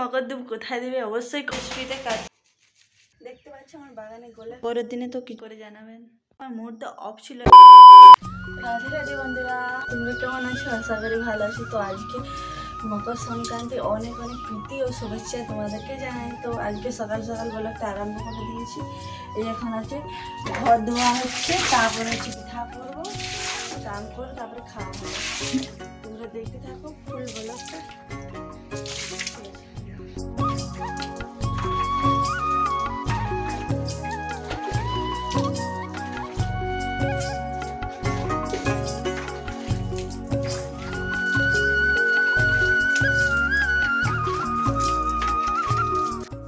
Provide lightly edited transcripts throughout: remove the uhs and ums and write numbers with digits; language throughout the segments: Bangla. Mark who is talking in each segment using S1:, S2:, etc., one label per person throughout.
S1: মকরদুম কোথায় দেবে অবশ্যই কসবিতে কাজ দেখতে পাচ্ছি আমার বাগানে গোলাপ। পরের দিনে তো কি করে জানাবেন। আমার মুডটা অফ ছিল। রাধে রাধে বন্ধুরা, তোমরা কেমন আছো? আশা করি ভালো আছো। তো আজকে মকর সংক্রান্তি অনেক অনেক প্রীতি ও শুভেচ্ছা তোমাদেরকে জানাই। তো আজকে সকাল সকাল ব্লগটা আরম্ভ করে দিয়েছি। এই এখন আছে ঘর ধোয়া হচ্ছে, তারপরে হচ্ছে পিঠা করবো, স্নান করে তারপরে খাওয়া হবে। তোমরা দেখতে থাকো ফুল ব্লগটা।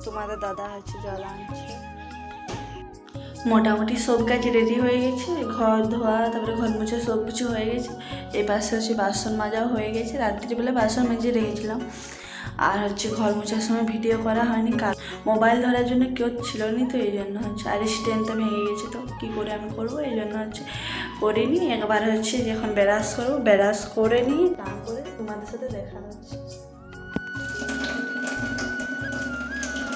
S1: তোমাদের দাদা হচ্ছে জল আনছে। মোটামুটি সব কাজ রেডি হয়ে গেছে, ঘর ধোয়া তারপরে ঘর মুছে সব কিছু হয়ে গেছে। এই পাশে হচ্ছে বাসন মাজাও হয়ে গেছে, রাত্রিবেলা বাসন মেজে রেখেছিলাম। আর হচ্ছে ঘর মোছার সময় ভিডিও করা হয়নি, কারণ মোবাইল ধরার জন্য কেউ ছিল নি, তো এই জন্য হচ্ছে। আর স্ট্যান্ডটা ভেঙে গেছে, তো কী করে আমি করবো, এই জন্য হচ্ছে করিনি। একবার হচ্ছে যখন ব্রাশ করবো, ব্রাশ করে নিই, তারপরে তোমাদের সাথে দেখা হচ্ছে।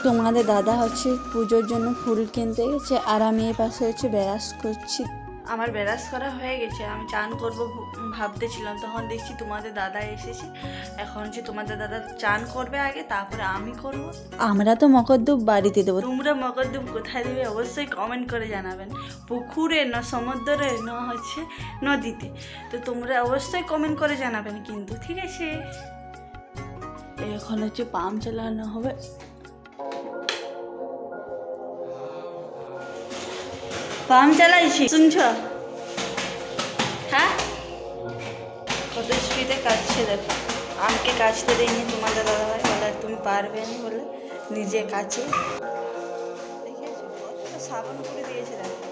S1: তোমাদের দাদা হচ্ছে পুজোর জন্য ফুল কিনতে গেছে, আর আমি এই পাশে হচ্ছে ব্রাশ করছি। আমার ব্রাশ করা হয়ে গেছে, আমি চান করবো ভাবতেছিলাম, তখন দেখছি তোমাদের দাদা এসেছে। এখন হচ্ছে তোমাদের দাদা চান করবে আগে, তারপরে আমি করব। আমরা তো মকরদুম বাড়িতে দেবো, তোমরা মকরদুম কোথায় দেবে অবশ্যই কমেন্ট করে জানাবেন। পুকুরে না সমুদ্রে না হচ্ছে নদীতে, তো তোমরা অবশ্যই কমেন্ট করে জানাবেন কিন্তু, ঠিক আছে? এখন হচ্ছে পাম্প চালানো হবে। পাম্প চালাইছি, শুনছ? হ্যাঁ, কত স্পিডে কাটছে দেখো। আমাকে কাচতে দেয়নি তোমাদের দাদাভাই, বলে তুমি পারবে না বলে নিজে কাছে দেখেছো, কতটা সাবান করে দিয়েছে দেখো।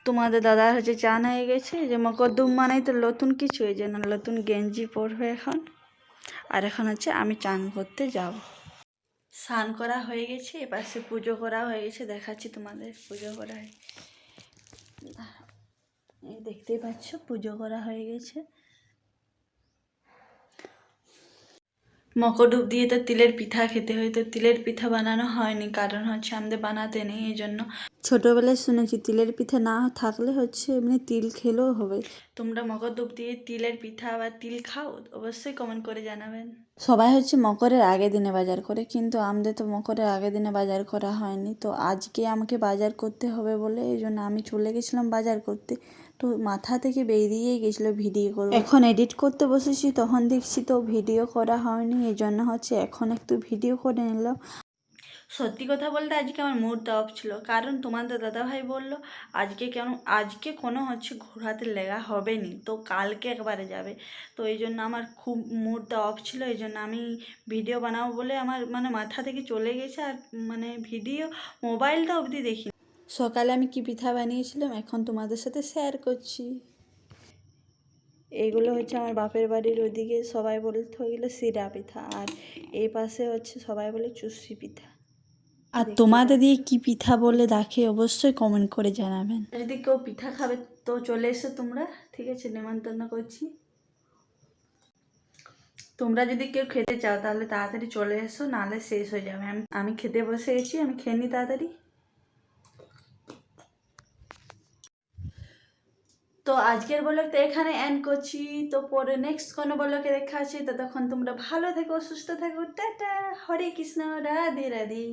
S1: তোমাদের দাদা হচ্ছে চান হয়ে গেছে, যে মকরদুম মানেই তো নতুন কিছু, এই জন্য নতুন গেঞ্জি পরবে এখন। আর এখন হচ্ছে আমি চান করতে যাব। স্নান করা হয়ে গেছে, এপাশে পুজো করা হয়ে গেছে, দেখাচ্ছি তোমাদের পুজো করা হয়। এই দেখতেই পাচ্ছ পুজো করা হয়ে গেছে। মকরডুব দিয়ে তো তিলের পিঠা খেতে হয়, তো তিলের পিঠা বানানো হয়নি, কারণ হচ্ছে আমাদের বানাতে নেই, এই জন্য। ছোটোবেলায় শুনেছি তিলের পিঠা না থাকলে হচ্ছে এমনি তিল খেলেও হবে। তোমরা মকরডুব দিয়ে তিলের পিঠা বা তিল খাও? অবশ্যই কমেন্ট করে জানাবেন। সবাই হচ্ছে মকরের আগের দিনে বাজার করে, কিন্তু আমাদের তো মকরের আগের দিনে বাজার করা হয়নি। তো আজকে আমাকে বাজার করতে হবে বলে এই জন্য আমি চলে গেছিলাম বাজার করতে। তো মাথা থেকে বেরিয়েই গেছিলো ভিডিও করবো। এখন এডিট করতে বসেছি, তখন দেখছি তো ভিডিও করা হয়নি, এই জন্য হচ্ছে এখন একটু ভিডিও করে নিলাম। সত্যি কথা বলতে আজকে আমার মুডটা অফ ছিল, কারণ তোমাদের দাদাভাই বলল আজকে কোনো হচ্ছে ঘোরাতে লেগা হবে নি, তো কালকে একবারে যাবে। তো এই জন্য আমার খুব মুডটা অফ ছিল, এই জন্য আমি ভিডিও বানাবো বলে আমার মানে মাথা থেকে চলে গেছে, আর মানে ভিডিও মোবাইলটা অবধি দেখি। সকালে আমি কি পিঠা বানিয়েছিলাম এখন তোমাদের সাথে শেয়ার করছি। এইগুলো হচ্ছে আমার বাপের বাড়ির ওইদিকে সবাই বলতে ওইগুলো সিরা পিঠা, আর এই পাশে হচ্ছে সবাই বলে চুষি পিঠা। আর তোমাদের দিয়ে কি পিঠা বলে দেখে অবশ্যই কমেন্ট করে জানাবেন। যদি কেউ পিঠা খাবে তো চলে এসো তোমরা, ঠিক আছে? নেমন্তন্ন করছি। তোমরা যদি কেউ খেতে চাও তাহলে তাড়াতাড়ি চলে এসো, নাহলে শেষ হয়ে যাবে। আমি খেতে বসে গেছি, আমি খেয়ে নিই তাড়াতাড়ি। তো আজকের ব্লগটা এখানে এন্ড করছি। তো পরে নেক্সট কোনো ব্লগে দেখা আছে, ততক্ষণ তোমরা ভালো থেকো, সুস্থ থেকো, টাটা, হরে কৃষ্ণ, রাধে রাধে।